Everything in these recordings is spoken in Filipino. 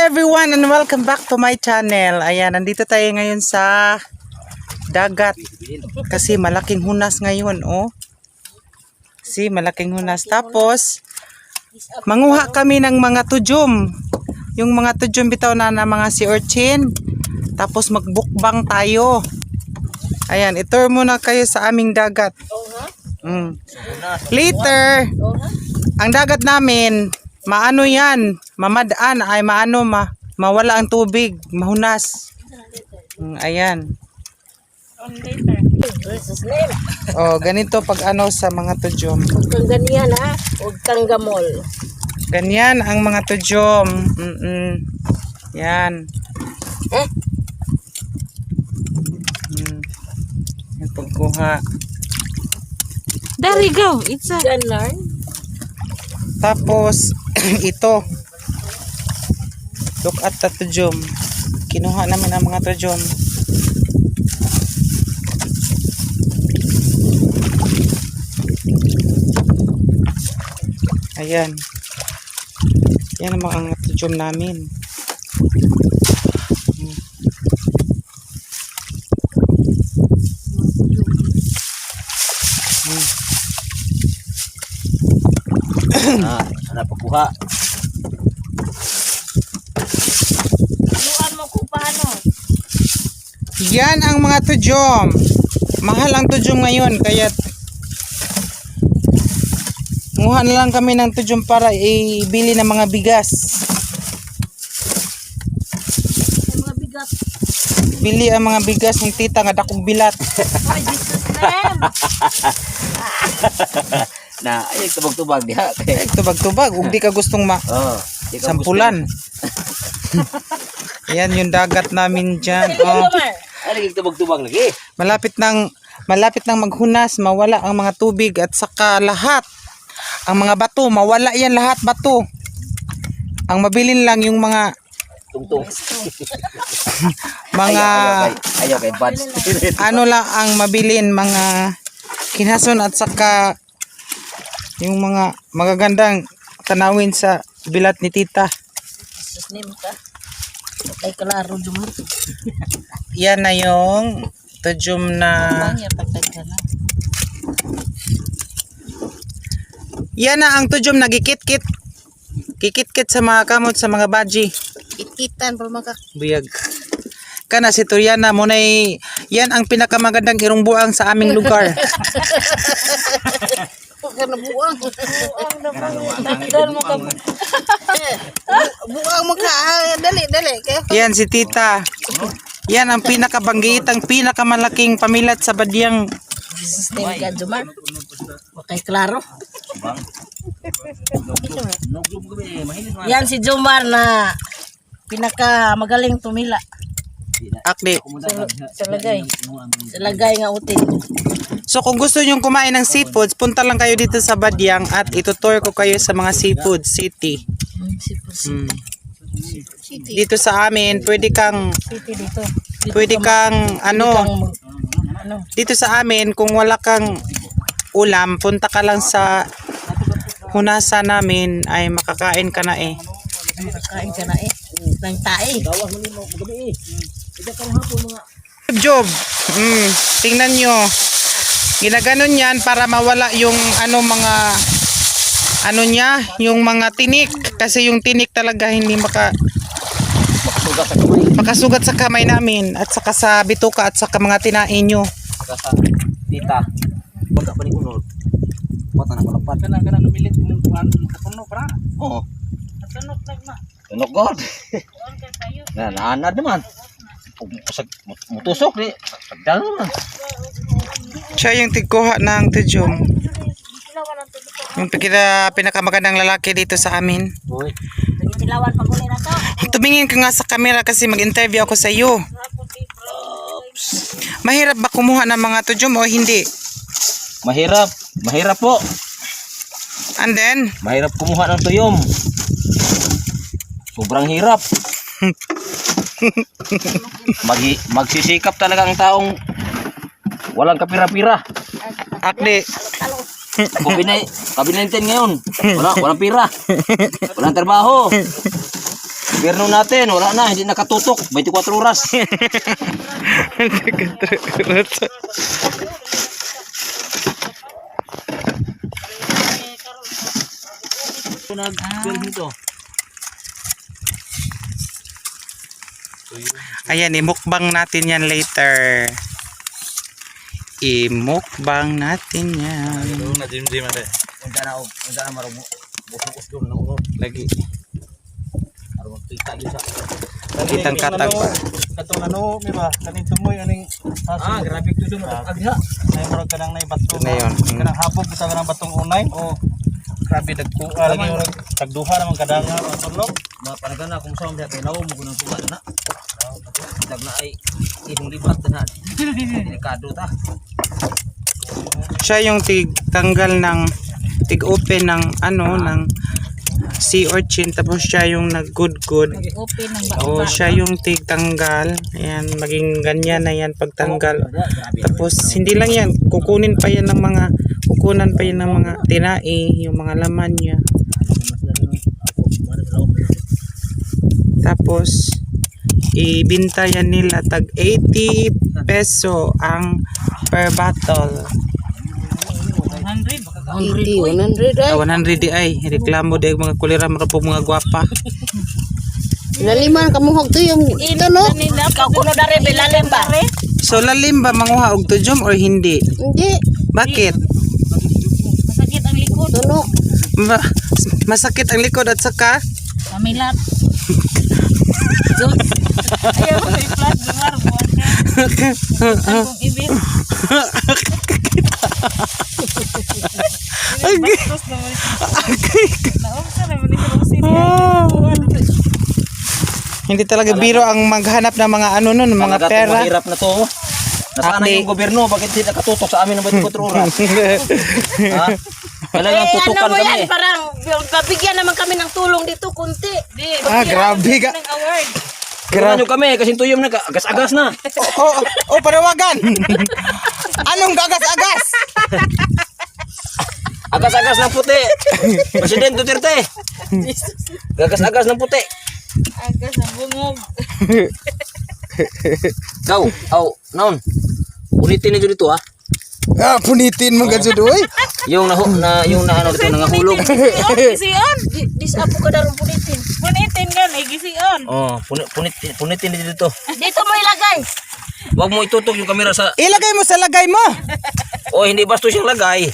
everyone and welcome back to my channel. Ayan, nandito tayo ngayon sa dagat. Kasi malaking hunas ngayon, oh. Si malaking hunas. Tapos, manguha kami ng mga tujom. Yung mga tujom bitaw na mga sea urchin. Tapos magbukbang tayo. Ayan, itour muna kayo sa aming dagat. Later, ang dagat namin, maano yan, mamadaan ay maano mawala ang tubig, mahunas. Ayan. Oh, ganito pag ano sa mga tujom. Huwag kang ganyan ha, huwag kang gamol. Ganyan ang mga tujom. Yan. Yan pagkuha. There you go, it's a ganon. Tapos ito. Look at the tujom. Kinuha namin ang mga tujom. Ayan. Yan ang mga tujom namin. Anak pagkuha. Turuan mo kung paano. Yan ang mga tujom. Mahal ang tujom ngayon kaya nguha na lang kami ng tujom para ibili ng mga bigas. Ay, mga bigas. Bili ang mga bigas ng tita nga dakong bilat. Ay, Jesus name. Na ay tubag-tubag diha. Tubag-tubag, ug di ka gustong Oh, sampulan. Ayan yung dagat namin dyan. Oh, Ay tubag-tubag lagi. malapit nang maghunas, mawala ang mga tubig at saka lahat. Ang mga bato, mawala yan lahat bato. Ang mabilin lang yung mga Tungtung. mga Ayaw kay buds. ano lang ang mabilin, mga kinason at saka yung mga magagandang tanawin sa bilat ni tita. Jesus name ka. Okay, kalaro duman. Yan na yung tujom na Pangya, pagtag ka na. yan na ang tujom na gikit-kit. Kikit-kit sa mga kamot sa mga baji. Kitkitan pa maka. Buyag. Kana si Turiana mo yan ang pinakamagandang irungbuang sa aming lugar. Huwag ka na buwang. Buwang na tanggal mo ka. Buwang mo ka. Dali. Yan si tita. Yan ang pinakabanggiitang pinakamalaking pamilat sa badyang. Jesus name ka, Jumar. Okay, klaro. Yan si Jumar na pinaka magaling tumila. Akdi. Sa lagay nga utin. So kung gusto nyong kumain ng seafoods, punta lang kayo dito sa Badyang at itutour ko kayo sa mga seafood city. Dito sa amin, pwede kang dito sa amin kung wala kang ulam, punta ka lang sa hunasan namin ay makakain ka na eh. Makakain ka na eh. Nang tae. Job. Tingnan nyo. Ginaganon yan para mawala yung yung mga tinik. Kasi yung tinik talaga hindi makasugat sa kamay namin at saka sa bituka at saka mga tinain nyo. Sa tita. Wala pa ni unod. Wala na palapat. Kana numilit ng tuan puno para. Oo. Tunok na. Tunok god. Na naanad naman. Mutusok ni. Sagdan naman. Siya yung tigkuha ng tujom. Yung pinakamagandang lalaki dito sa amin. Uy. Tilawan pa kunin na to. Tumingin ka nga sa camera kasi mag-interview ako sa iyo. Mahirap ba kumuha ng mga tujom o hindi? Mahirap. Mahirap po. And then, Mahirap kumuha ng tuyom. Sobrang hirap. Magsisikap talaga ang taong walang kapira-pira. akdi. Kabinay 10 ngayon. Walang pira. Walang trabaho. gobyerno natin, wala na, hindi nakatutok. 24 oras. Nito. Ayan, imukbang natin yan later. Imukbang natin yan. Na dim-dim ate. Unsa na marumo. Busuk doon na ulo. Lagi. Aron kita gyud sa. Kitang-katang pa. Katong ano, mi ba? Kaning tumoy aning Grabe tudo mo agha. ay murag kanang nay bato. Na yun. Kanang habog kita kanang batong unay. Oh. Grabe dagko. Lagi murag tagduha naman kadanga tulog. Mapanagan na kung saan kay lawo mo kunang tuwa na. Dag na ay ihong libat na. Delikado ta. Siya yung tanggal ng tig-open ng ano, ng sea urchin. Tapos siya yung nag-good-good. Open ng O siya yung tig-tanggal. Ayan, maging ganyan na yan pagtanggal. Tapos hindi lang yan, kukunan pa yan ng mga tinai, yung mga laman niya. Tapos ibinta yan nila tag 80 peso ang per bottle. 100 Ah, 100 di ay reklamo de mga kulira marapog mga gwapa. Laliman kamuhog to yung ito no. Ikaw kuno dare bilalim ba? So lalim ba manguha og tujom or hindi? Hindi. Bakit? Masakit ang likod. Tunok. Masakit ang likod at saka Pamilat. Ayaw mo i-flash dumar mo. Ang ibig. hindi talaga biro ang maghanap ng mga ano nun, mga Talaga pera. mahirap na to. Nasana Akdi. yung gobyerno, bakit hindi nakatutok sa amin ng 24 oras? Ha? Kailangan tutukan Ano mo kami. yan? Parang babigyan naman kami ng tulong dito kunti. Ah, grabe ka. Kailangan nyo kami, kasi tuyom na, agas-agas na. Oh, panawagan. Anong gagas-agas? Agas-agas ng puti. President Duterte. Gagas-agas ng puti. Agas ang bungog. Gaw, naon. Ulitin nyo dito ha. Ah, punitin mo gadyo doy. Yung ano dito nangahulog. Gisiyon. Disapo ka darong punitin. Punitin gan, ay gisiyon. Oh, punitin dito. Dito mo ilagay. Huwag mo itutok yung kamera sa... Ilagay mo sa lagay mo. Oh, hindi bastos yung lagay.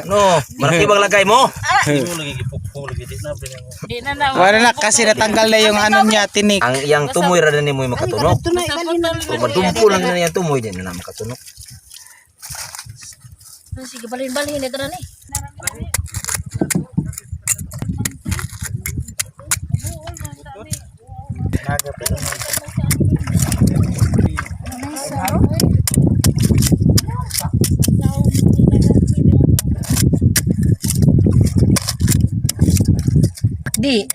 No, malaki bang lagay mo? Hindi mo lagi gipupul lagi di na pinang. Di na na. Wala na kasi natanggal na yung ano niya tinik. Ang iyang tumoy rada ni mo yung makatunog. So, madumpo lang na yung tumoy din na makatunog. Sige, balhin-balhin ito na ni. Di.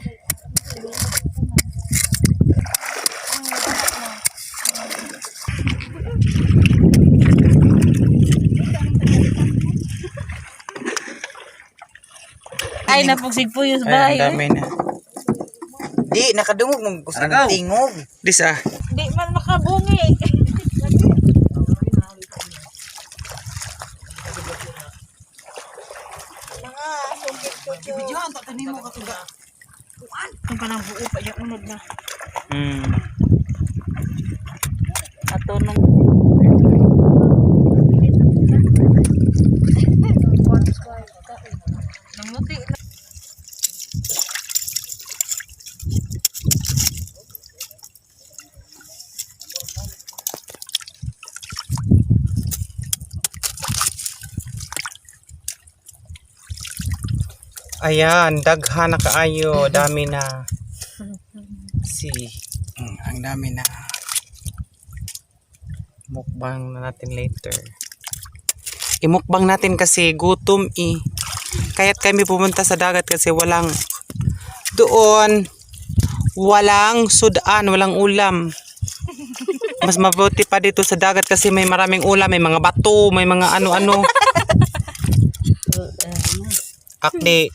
Ay, napugsig po yung bahay. Ay, dami na. Di, nakadungog mong gusto ng tingog. Dis ah. Di man makabungi. Bidyoan, tatanin mo katuga. Kung ka nang buo pa yung unod na. Ato nung... Namuti na. Ayan, daghan na kaayo, dami na. Ang dami na. Mukbang na natin later. Imukbang natin kasi gutom eh. Kaya't kami pumunta sa dagat kasi walang sudan, walang ulam. Mas mabuti pa dito sa dagat kasi may maraming ulam, may mga bato, may mga ano-ano. Akne.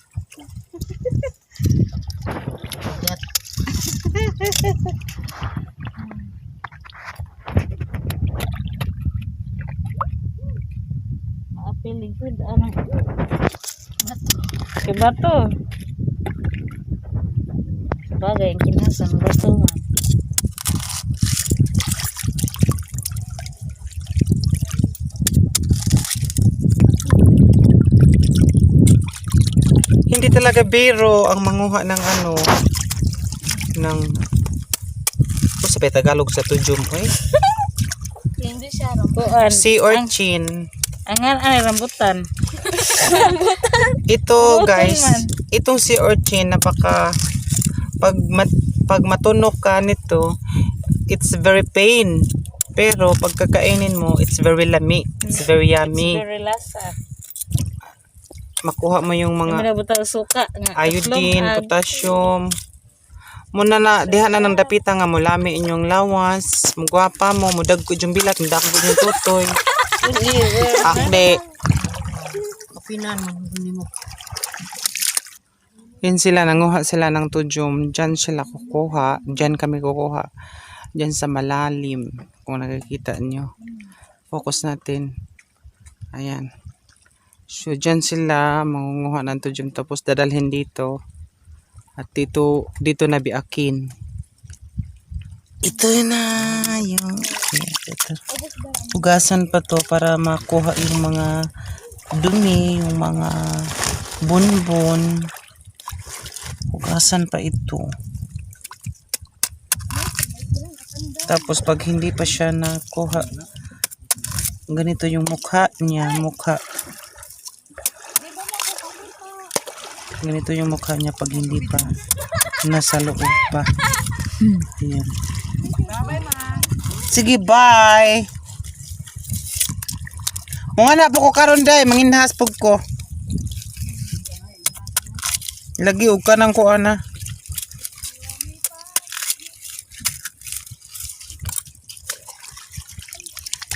Maapiling ko ano. Ke bato. Bagay ang kinasan batuhan. Hindi talaga biro ang manguha ng ano ng sa Tagalog sa tujum oy. Hindi siya rambutan. Sea urchin. Angan rambutan. Ito Rambutan guys, man. itong sea urchin napaka pag matunok ka nito, it's very pain. Pero pag kakainin mo, it's very lami. It's very yummy. Very lasa. Makuha mo yung Mga mga butang suka nga iodine, tatlong potassium. Muna na diha na nang dapita nga mo lami inyong lawas, mugwapa mo, mudag ko yung bilat, mudag ko yung tutoy. Akde. Kapinan mo, hindi mo. Yan sila, nanguha sila ng tujum. Diyan sila kukuha. Diyan kami kukuha. Diyan sa malalim. Kung nakikita nyo. Focus natin. Ayan. So, diyan sila mangunguha ng tujum. Tapos dadalhin dito. At dito nabiakin. Ito na yung... Ito. Hugasan pa to para makuha yung mga dumi, yung mga bunbun. Hugasan pa ito. Tapos pag hindi pa siya nakuha, ganito yung mukha niya, ganito yung mukha niya pag hindi pa nasa loob pa. Ayan. Sige, bye. Mga na po ko karon day, manginhas pug ko. Lagi og kanang ko ana.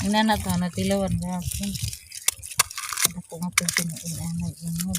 ina na to natilawan ka. Ako nga pinag-inanay mo.